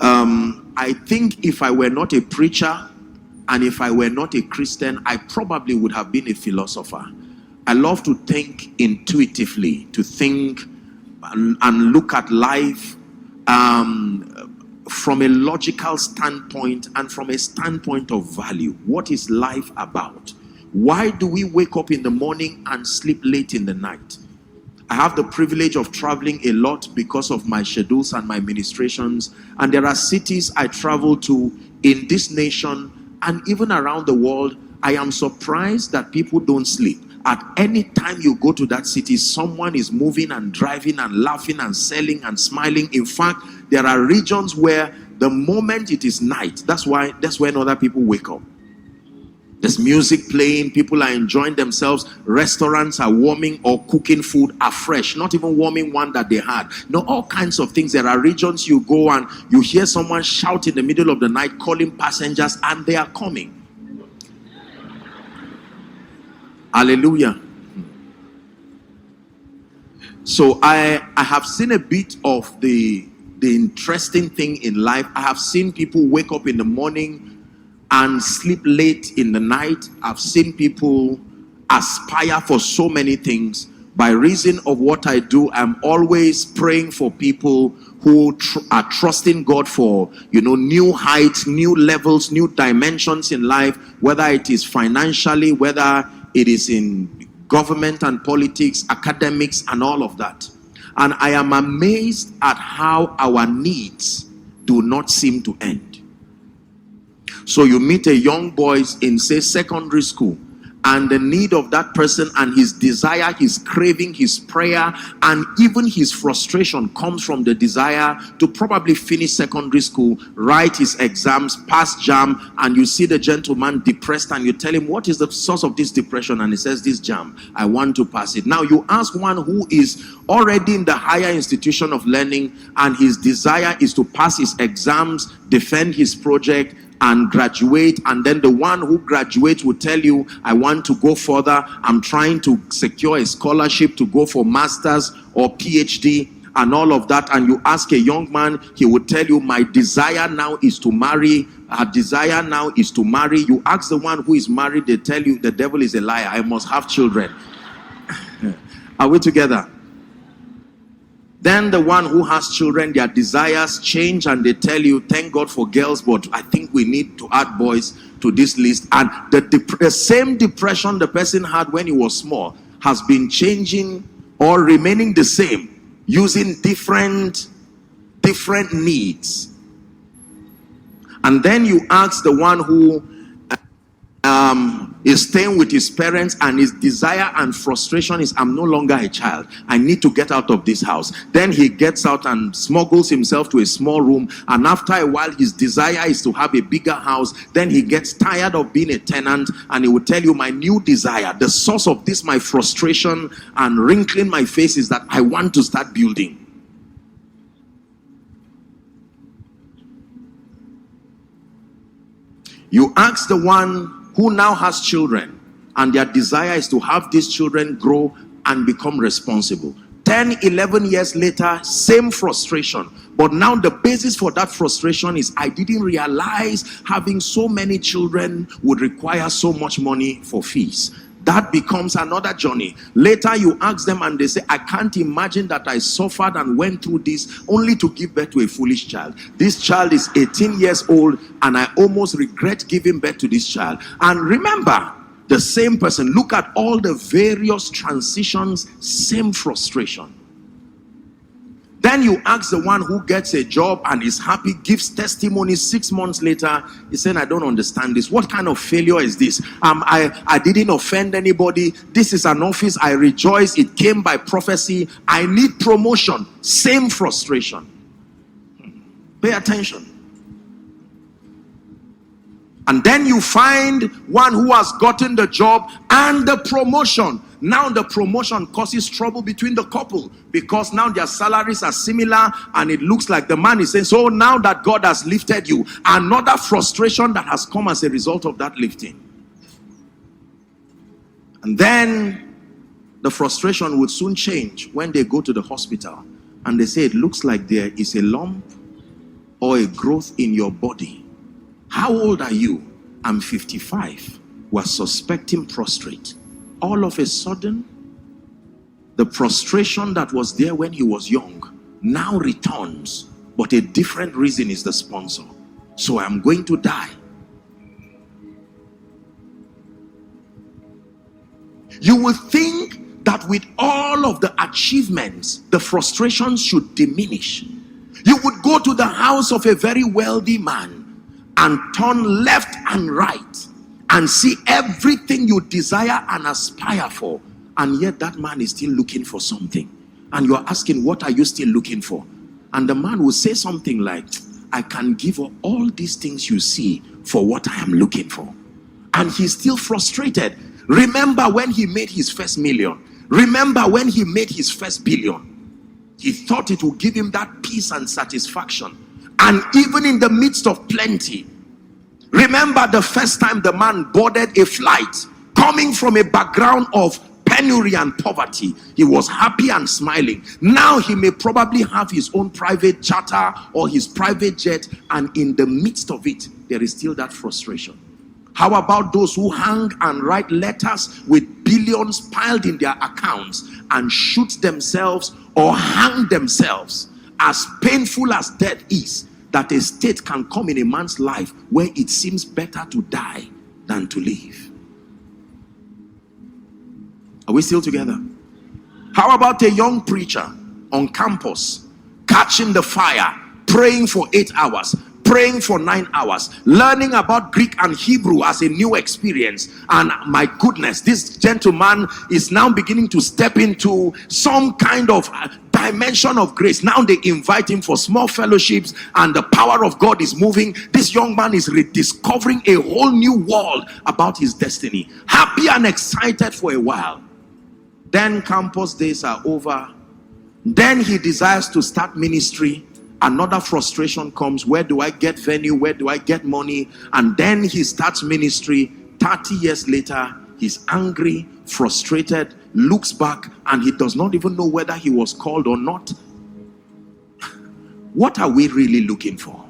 I think if I were not a preacher and if I were not a Christian, I probably would have been a philosopher. I love to think intuitively, to think and look at life from a logical standpoint and from a standpoint of value. What is life about? Why do we wake up in the morning and sleep late in the night? I have the privilege of traveling a lot because of my schedules and my ministrations, and there are cities I travel to in this nation and even around the world. I am surprised that people don't sleep. At any time you go to that city, someone is moving and driving and laughing and selling and smiling. In fact, there are regions where the moment it is night, that's when other people wake up. There's music playing, people are enjoying themselves, restaurants are warming or cooking food afresh, not even warming one that they had. No, all kinds of things. There are regions you go and you hear someone shout in the middle of the night calling passengers, and they are coming. Hallelujah. So I have seen a bit of the interesting thing in life. I have seen people wake up in the morning and sleep late in the night. I've seen people aspire for so many things. By reason of what I do, I'm always praying for people who are trusting God for, new heights, new levels, new dimensions in life, whether it is financially, whether it is in government and politics, academics, and all of that. And I am amazed at how our needs do not seem to end. So you meet a young boy in, say, secondary school, and the need of that person and his desire, his craving, his prayer, and even his frustration comes from the desire to probably finish secondary school, write his exams, pass JAM, and you see the gentleman depressed and you tell him, what is the source of this depression? And he says, this JAM, I want to pass it. Now you ask one who is already in the higher institution of learning and his desire is to pass his exams, defend his project, and graduate, and then the one who graduates will tell you, I want to go further, I'm trying to secure a scholarship to go for master's or PhD and all of that. And you ask a young man, he will tell you, my desire now is to marry, our desire now is to marry. You ask the one who is married, they tell you, the devil is a liar, I must have children. Are we together? Then the one who has children, their desires change and they tell you, thank God for girls, but I think we need to add boys to this list. And the same depression the person had when he was small has been changing or remaining the same, using different needs. And then you ask the one who is staying with his parents and his desire and frustration is, I'm no longer a child, I need to get out of this house. Then he gets out and smuggles himself to a small room, and after a while his desire is to have a bigger house. Then he gets tired of being a tenant and he will tell you, my new desire, the source of this, my frustration and wrinkling my face, is that I want to start building. You ask the one who now has children and their desire is to have these children grow and become responsible. 10, 11 years later, same frustration. But now the basis for that frustration is, I didn't realize having so many children would require so much money for fees. That becomes another journey. Later you ask them and they say, I can't imagine that I suffered and went through this only to give birth to a foolish child. This child is 18 years old and I almost regret giving birth to this child. And remember, the same person, look at all the various transitions, same frustration. Then you ask the one who gets a job and is happy, gives testimony 6 months later, he's saying, I don't understand this. What kind of failure is this? I didn't offend anybody. This is an office, I rejoice, it came by prophecy. I need promotion. Same frustration. Pay attention. And then you find one who has gotten the job and the promotion. Now the promotion causes trouble between the couple because now their salaries are similar and it looks like the man is saying, so now that God has lifted you, another frustration that has come as a result of that lifting. And then the frustration would soon change when they go to the hospital and they say it looks like there is a lump or a growth in your body. How old are you? I'm 55. We're suspecting prostrate. All of a sudden, the prostration that was there when he was young now returns, but a different reason is the sponsor. So I'm going to die. You will think that with all of the achievements, the frustrations should diminish. You would go to the house of a very wealthy man and turn left and right and see everything you desire and aspire for, and yet that man is still looking for something. And you're asking, what are you still looking for? And the man will say something like, I can give up all these things you see for what I am looking for. And he's still frustrated. Remember when he made his first million. Remember when he made his first billion. He thought it would give him that peace and satisfaction. And even in the midst of plenty, remember the first time the man boarded a flight coming from a background of penury and poverty. He was happy and smiling. Now he may probably have his own private charter or his private jet, and in the midst of it, there is still that frustration. How about those who hang and write letters with billions piled in their accounts and shoot themselves or hang themselves? As painful as death is, that a state can come in a man's life where it seems better to die than to live. Are we still together? How about a young preacher on campus catching the fire, praying for 8 hours, praying for 9 hours, learning about Greek and Hebrew as a new experience, and my goodness, this gentleman is now beginning to step into some kind of dimension of grace. Now they invite him for small fellowships and the power of God is moving. This young man is rediscovering a whole new world about his destiny, happy and excited for a while. Then campus days are over. Then he desires to start ministry. Another frustration comes. Where do I get venue? Where do I get money? And then he starts ministry. 30 years later, he's angry, frustrated, looks back, and he does not even know whether he was called or not. What are we really looking for?